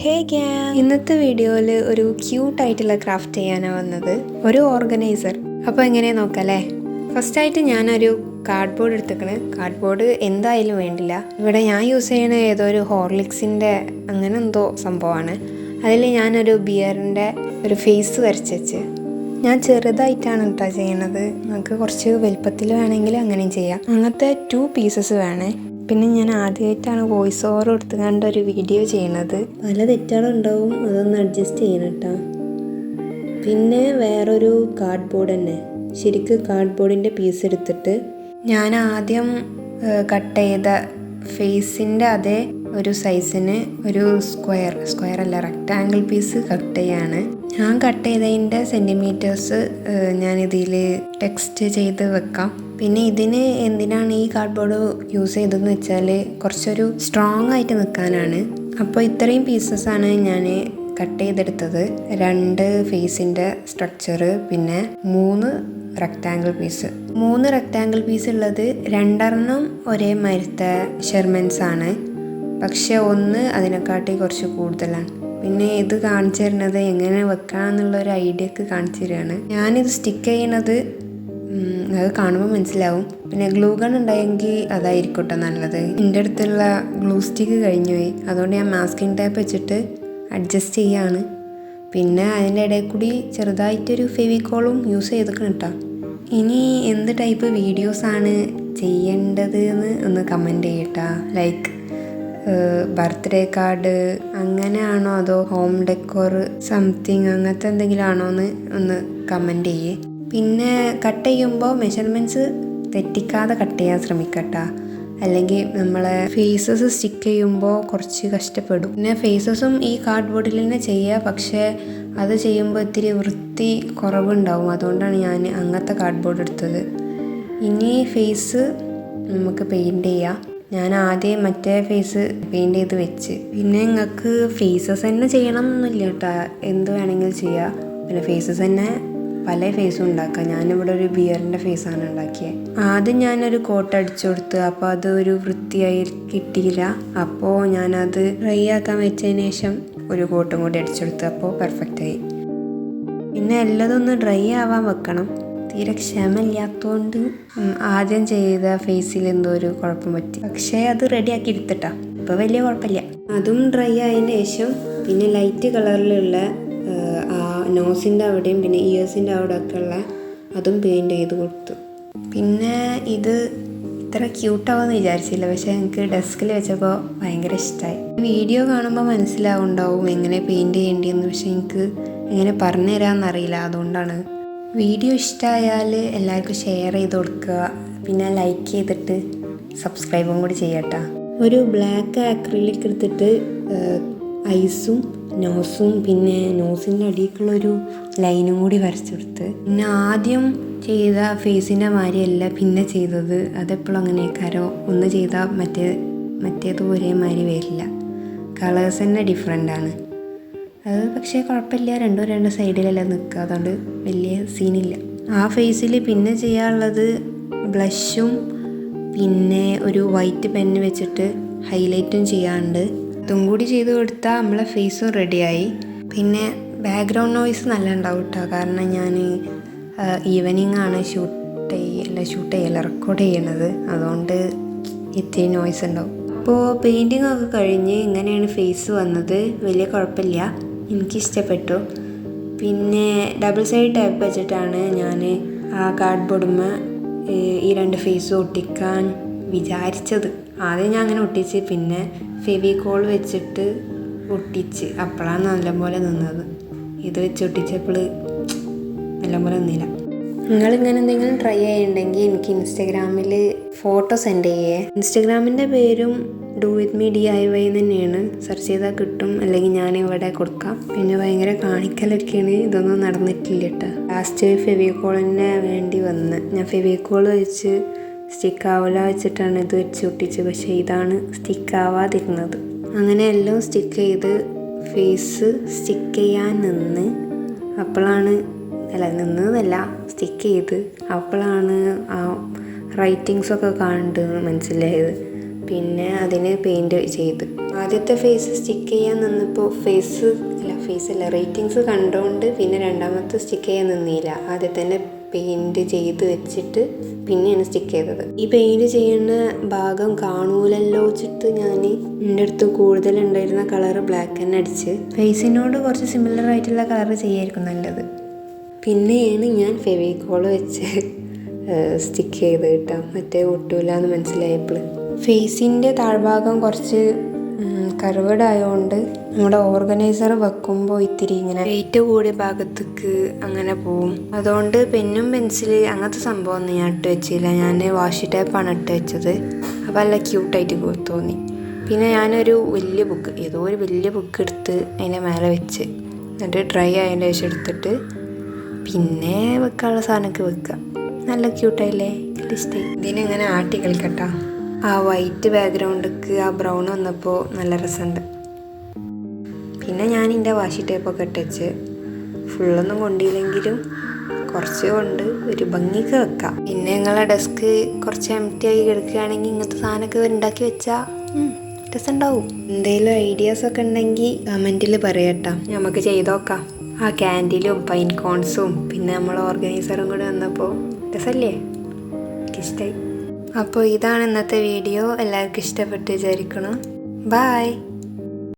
ഹേ gang, ഇന്നത്തെ വീഡിയോയിൽ ഒരു ക്യൂട്ടായിട്ടുള്ള ക്രാഫ്റ്റ് ചെയ്യാനാണ് വന്നത്, ഒരു ഓർഗനൈസർ. അപ്പോൾ എങ്ങനെയാണ് നോക്കാം അല്ലേ. ഫസ്റ്റായിട്ട് ഞാനൊരു കാർഡ്ബോർഡ് എടുത്തേക്കണ്. കാർഡ്ബോർഡ് എന്തായാലും വേണ്ടില്ല. ഇവിടെ ഞാൻ യൂസ് ചെയ്യണ ഏതോ ഒരു ഹോർലിക്സിൻ്റെ അങ്ങനെ എന്തോ സംഭവമാണ്. അതിൽ ഞാനൊരു ബിയറിൻ്റെ ഒരു ഫേസ് വരച്ച് വെച്ച്. ഞാൻ ചെറുതായിട്ടാണ് കേട്ടോ ചെയ്യണത്. നമുക്ക് കുറച്ച് വലുപ്പത്തിൽ വേണമെങ്കിൽ അങ്ങനെയും ചെയ്യാം. അങ്ങനത്തെ 2 പീസസ് വേണേ. പിന്നെ ഞാൻ ആദ്യമായിട്ടാണ് വോയിസ് ഓവർ കൊടുത്തുകൊണ്ട് ഒരു വീഡിയോ ചെയ്യണത്. പല തെറ്റുകളുണ്ടാവും, അതൊന്ന് അഡ്ജസ്റ്റ് ചെയ്യണം കേട്ടോ. പിന്നെ വേറൊരു കാർഡ്ബോർഡ് തന്നെ, ശരിക്കും കാർഡ്ബോർഡിൻ്റെ പീസ് എടുത്തിട്ട് ഞാൻ ആദ്യം കട്ട് ചെയ്ത ഫേസിൻ്റെ അതേ ഒരു സൈസിന് ഒരു സ്ക്വയർ അല്ല റെക്റ്റാങ്കിൾ പീസ് കട്ട് ചെയ്യാണ്. ഞാൻ കട്ട് ചെയ്തതിൻ്റെ സെൻറ്റിമീറ്റേഴ്സ് ഞാനിതിൽ ടെക്സ്റ്റ് ചെയ്ത് വെക്കാം. പിന്നെ ഇതിന് എന്തിനാണ് ഈ കാർഡ്ബോർഡ് യൂസ് ചെയ്തതെന്ന് വെച്ചാൽ കുറച്ചൊരു സ്ട്രോങ് ആയിട്ട് നിൽക്കാനാണ്. അപ്പോൾ ഇത്രയും പീസസാണ് ഞാൻ കട്ട് ചെയ്തെടുത്തത്. 2 ഫേസിൻ്റെ സ്ട്രക്ചർ, പിന്നെ 3 റെക്റ്റാങ്കിൾ പീസ്. 3 റെക്റ്റാങ്കിൾ പീസ് ഉള്ളത് 2 ഒരേ മരത്തെ ഷെർമൻസ് ആണ്, പക്ഷെ 1 അതിനെക്കാട്ടി കുറച്ച് കൂടുതലാണ്. പിന്നെ ഇത് കാണിച്ചു തരുന്നത് എങ്ങനെ വെക്കണം എന്നുള്ളൊരു ഐഡിയക്ക് കാണിച്ചു തരികയാണ്. ഞാനിത് സ്റ്റിക്ക് ചെയ്യണത് അത് കാണുമ്പോൾ മനസ്സിലാവും. പിന്നെ ഗ്ലൂ ഗൺ ഉണ്ടായെങ്കിൽ അതായിരിക്കട്ടെ നല്ലത്. എൻ്റെ അടുത്തുള്ള ഗ്ലൂ സ്റ്റിക്ക് കഴിഞ്ഞു പോയി, അതുകൊണ്ട് ഞാൻ മാസ്കിംഗ് ടേപ്പ് വെച്ചിട്ട് അഡ്ജസ്റ്റ് ചെയ്യാണ്. പിന്നെ അതിൻ്റെ ഇടയിൽ കൂടി ചെറുതായിട്ടൊരു ഫെവിക്കോളും യൂസ് ചെയ്തിക്കണം കേട്ടോ. ഇനി എന്ത് ടൈപ്പ് വീഡിയോസാണ് ചെയ്യേണ്ടത് എന്ന് ഒന്ന് കമൻറ്റ് ചെയ്യട്ടോ. ലൈക്ക് ബർത്ത്ഡേ കാർഡ് അങ്ങനെയാണോ, അതോ ഹോം ഡെക്കോർ സംതിങ് അങ്ങനത്തെ എന്തെങ്കിലും ആണോ എന്ന് ഒന്ന് കമൻറ്റ് ചെയ്യേ. പിന്നെ കട്ട് ചെയ്യുമ്പോൾ മെഷർമെൻറ്റ്സ് തെറ്റിക്കാതെ കട്ട് ചെയ്യാൻ ശ്രമിക്കട്ടോ, അല്ലെങ്കിൽ നമ്മളെ ഫേസസ് സ്റ്റിക്ക് ചെയ്യുമ്പോൾ കുറച്ച് കഷ്ടപ്പെടും. പിന്നെ ഫേസസും ഈ കാർഡ്ബോർഡിൽ തന്നെ ചെയ്യുക, പക്ഷേ അത് ചെയ്യുമ്പോൾ ഇത്തിരി വൃത്തി കുറവുണ്ടാവും. അതുകൊണ്ടാണ് ഞാൻ അങ്ങനത്തെ കാർഡ്ബോർഡ് എടുത്തത്. ഇനി ഫേസ് നമുക്ക് പെയിൻറ്റ് ചെയ്യാം. ഞാൻ ആദ്യം മറ്റേ ഫേസ് പെയിൻറ്റ് ചെയ്ത് വെച്ച്. പിന്നെ നിങ്ങൾക്ക് ഫേസസ് തന്നെ ചെയ്യണം എന്നൊന്നുമില്ല കേട്ടോ, എന്ത് വേണമെങ്കിലും ചെയ്യാം. പിന്നെ ഫേസസ് തന്നെ പല ഫേസും ഉണ്ടാക്കാം. ഞാനിവിടെ ഒരു ബിയറിൻ്റെ ഫേസാണ് ഉണ്ടാക്കിയത്. ആദ്യം ഞാനൊരു കോട്ട് അടിച്ചു കൊടുത്ത്, അപ്പോൾ അത് ഒരു വൃത്തിയായി കിട്ടിയില്ല. അപ്പോൾ ഞാനത് ഡ്രൈ ആക്കാൻ വെച്ചതിന് ശേഷം ഒരു കോട്ടും കൂടി അടിച്ചു കൊടുത്ത്, അപ്പോൾ പെർഫെക്റ്റായി. പിന്നെ എല്ലാതൊന്ന് ഡ്രൈ ആവാൻ വെക്കണം. തീരെ ക്ഷമയില്ലാത്തതുകൊണ്ട് ആദ്യം ചെയ്ത ഫേസിൽ എന്തോ ഒരു കുഴപ്പം പറ്റി, പക്ഷേ അത് റെഡിയാക്കി എടുത്തിട്ടാ, ഇപ്പോൾ വലിയ കുഴപ്പമില്ല. അതും ഡ്രൈ ആയതിന് ശേഷം പിന്നെ ലൈറ്റ് കളറിലുള്ള ആ നോസിൻ്റെ അവിടെയും പിന്നെ ഇയേഴ്സിൻ്റെ അവിടെയൊക്കെ ഉള്ള അതും പെയിൻറ്റ് ചെയ്ത് കൊടുത്തു. പിന്നെ ഇത് ഇത്ര ക്യൂട്ടാവുമെന്ന് വിചാരിച്ചില്ല, പക്ഷേ എനിക്ക് ഡെസ്കിൽ വെച്ചപ്പോൾ ഭയങ്കര ഇഷ്ടമായി. വീഡിയോ കാണുമ്പോൾ മനസ്സിലാവുണ്ടാവും എങ്ങനെ പെയിൻറ്റ് ചെയ്യേണ്ടിയെന്ന്, പക്ഷേ എനിക്ക് എങ്ങനെ പറഞ്ഞു തരാമെന്നറിയില്ല. അതുകൊണ്ടാണ്. വീഡിയോ ഇഷ്ടമായാൽ എല്ലാവർക്കും ഷെയർ ചെയ്ത് കൊടുക്കുക, പിന്നെ ലൈക്ക് ചെയ്തിട്ട് സബ്സ്ക്രൈബും കൂടി ചെയ്യട്ടോ. ഒരു ബ്ലാക്ക് ആക്രിലിക് എടുത്തിട്ട് ഐസും നോസും പിന്നെ നോസിൻ്റെ അടിയിലേക്കുള്ളൊരു ലൈനും കൂടി വരച്ചെടുത്ത്. പിന്നെ ആദ്യം ചെയ്ത ഫേസിൻ്റെ മാതിരിയല്ല പിന്നെ ചെയ്തത്, അതെപ്പോഴും അങ്ങനെയൊക്കെയാരോ ഒന്ന് ചെയ്താൽ മറ്റേത് ഒരേ മാതിരി വരില്ല. കളേഴ്സ് തന്നെ ഡിഫറെൻ്റാണ്. അത് പക്ഷേ കുഴപ്പമില്ല, 2 സൈഡിലെല്ലാം നിൽക്കുക, അതുകൊണ്ട് വലിയ സീനില്ല. ആ ഫേസിൽ പിന്നെ ചെയ്യാനുള്ളത് ബ്ലഷും പിന്നെ ഒരു വൈറ്റ് പെന്ന് വെച്ചിട്ട് ഹൈലൈറ്റും ചെയ്യാനുണ്ട്. അതും കൂടി ചെയ്ത് കൊടുത്താൽ നമ്മളെ ഫേസും റെഡിയായി. പിന്നെ ബാക്ക്ഗ്രൗണ്ട് നോയ്സ് നല്ല ഉണ്ടാവും കേട്ടോ, കാരണം ഞാൻ ഈവനിങ് ആണ് റെക്കോർഡ് ചെയ്യണത്, അതുകൊണ്ട് ഇത്തിരി നോയ്സ് ഉണ്ടാവും. അപ്പോൾ പെയിൻറ്റിങ് ഒക്കെ കഴിഞ്ഞ് ഇങ്ങനെയാണ് ഫേസ് വന്നത്. വലിയ കുഴപ്പമില്ല, എനിക്കിഷ്ടപ്പെട്ടു. പിന്നെ ഡബിൾ സൈഡ് ടേപ്പ് വെച്ചിട്ടാണ് ഞാൻ ആ കാർഡ്ബോർഡുമ്മ ഈ 2 ഫേസും ഒട്ടിക്കാൻ വിചാരിച്ചത്. ആദ്യം ഞാൻ അങ്ങനെ ഒട്ടിച്ച്, പിന്നെ ഫെവിക്കോൾ വെച്ചിട്ട് ഒട്ടിച്ച്, അപ്പോഴാണ് നല്ലപോലെ നിന്നത്. ഇത് വെച്ച് ഒട്ടിച്ചപ്പോൾ നല്ലപോലെ നിന്നില്ല. നിങ്ങളിങ്ങനെ എന്തെങ്കിലും ട്രൈ ചെയ്യുന്നുണ്ടെങ്കിൽ എനിക്ക് ഇൻസ്റ്റഗ്രാമിൽ ഫോട്ടോ സെൻഡ് ചെയ്യേ. ഇൻസ്റ്റഗ്രാമിൻ്റെ പേരും ഡു വിത്ത് മീ DIY തന്നെയാണ്, സെർച്ച് ചെയ്താൽ കിട്ടും, അല്ലെങ്കിൽ ഞാനിവിടെ കൊടുക്കാം. പിന്നെ ഭയങ്കര കാണിക്കലൊക്കെയാണ്, ഇതൊന്നും നടന്നിട്ടില്ല കേട്ടോ. ലാസ്റ്റ് ഫെവിക്കോളിന് വേണ്ടി വന്ന് ഞാൻ ഫെവിക്കോൾ വെച്ച് സ്റ്റിക്കാവില്ല വെച്ചിട്ടാണ് ഇത് വെച്ച് ഒട്ടിച്ച്, പക്ഷേ ഇതാണ് സ്റ്റിക്കാവാതിരുന്നത്. അങ്ങനെ എല്ലാം സ്റ്റിക്ക് ചെയ്ത് ഫേസ് സ്റ്റിക്ക് ചെയ്യാൻ സ്റ്റിക്ക് ചെയ്ത് അപ്പോഴാണ് ആ റൈറ്റിങ്സൊക്കെ കണ്ട് മനസ്സിലായത്. പിന്നെ അതിന് പെയിൻറ്റ് ചെയ്ത് ആദ്യത്തെ ഫേസ് സ്റ്റിക്ക് ചെയ്യാൻ നിന്നപ്പോൾ ഫേസ് അല്ല റേറ്റിങ്സ് കണ്ടുകൊണ്ട് പിന്നെ രണ്ടാമത്തെ സ്റ്റിക്ക് ചെയ്യാൻ നിന്നില്ല. ആദ്യം തന്നെ പെയിൻറ്റ് ചെയ്ത് വെച്ചിട്ട് പിന്നെയാണ് സ്റ്റിക്ക് ചെയ്തത്. ഈ പെയിൻറ്റ് ചെയ്യുന്ന ഭാഗം കാണൂലല്ലോ വെച്ചിട്ട് ഞാൻ എൻ്റെ അടുത്ത് കൂടുതലുണ്ടായിരുന്ന കളറ് ബ്ലാക്ക് തന്നെ അടിച്ച് ഫേസിനോട് കുറച്ച് സിമിലർ ആയിട്ടുള്ള കളറ് ചെയ്യായിരിക്കും നല്ലത്. പിന്നെയാണ് ഞാൻ ഫെവിക്കോൾ വെച്ച് സ്റ്റിക്ക് ചെയ്ത് കേട്ടോ, മറ്റേ ഒട്ടൂല എന്ന് മനസ്സിലായപ്പോൾ. ഫേസിൻ്റെ താഴ്ഭാഗം കുറച്ച് കർവഡ് ആയതുകൊണ്ട് നമ്മുടെ ഓർഗനൈസർ വെക്കുമ്പോൾ ഇത്തിരി ഇങ്ങനെ വെയിറ്റ് കൂടിയ ഭാഗത്തേക്ക് അങ്ങനെ പോവും. അതുകൊണ്ട് പെന്നും പെൻസില് അങ്ങനത്തെ സംഭവമൊന്നും ഞാൻ ഇട്ട് വെച്ചില്ല. ഞാൻ വാഷി ടേപ്പാണ് ഇട്ട് വെച്ചത്. അപ്പോൾ നല്ല ക്യൂട്ടായിട്ട് തോന്നി. പിന്നെ ഞാനൊരു വലിയ ബുക്ക്, ഏതോ ഒരു വലിയ ബുക്ക് എടുത്ത് അതിൻ്റെ മേലെ വെച്ച് എന്നിട്ട് ഡ്രൈ ആയതിൻ്റെ ശേഷം എടുത്തിട്ട് പിന്നെ വെക്കാനുള്ള സാധനമൊക്കെ വെക്കുക. നല്ല ക്യൂട്ടായില്ലേ, ഇഷ്ടമായി. ഇതിനെങ്ങനെ ആട്ടി കളിക്കട്ടോ. ആ വൈറ്റ് ബാക്ക്ഗ്രൗണ്ടിക്ക് ആ ബ്രൗൺ വന്നപ്പോൾ നല്ല രസമുണ്ട്. പിന്നെ ഞാൻ എൻ്റെ വാഷി ടേപ്പൊക്കെ ഇട്ടുവെച്ച് ഫുള്ളൊന്നും കൊണ്ടില്ലെങ്കിലും കുറച്ച് കൊണ്ട് ഒരു ഭംഗിക്ക് വെക്കാം. പിന്നെ നിങ്ങളെ ഡെസ്ക് കുറച്ച് എംറ്റി ആയി കിടക്കുകയാണെങ്കിൽ ഇങ്ങനത്തെ സാധനമൊക്കെ ഉണ്ടാക്കി വെച്ചാൽ രസമുണ്ടാവും. എന്തെങ്കിലും ഐഡിയാസൊക്കെ ഉണ്ടെങ്കിൽ കമൻറ്റിൽ പറയട്ടോ, നമുക്ക് ചെയ്ത് നോക്കാം. ആ ക്യാൻഡിലും പൈൻ കോൺസും പിന്നെ നമ്മൾ ഓർഗനൈസറും കൂടി വന്നപ്പോൾ രസമല്ലേ, ഇഷ്ടമായി. അപ്പോൾ ഇതാണ് ഇന്നത്തെ വീഡിയോ. എല്ലാവർക്കും ഇഷ്ടപ്പെട്ട് വിചാരിക്കണം. ബൈ.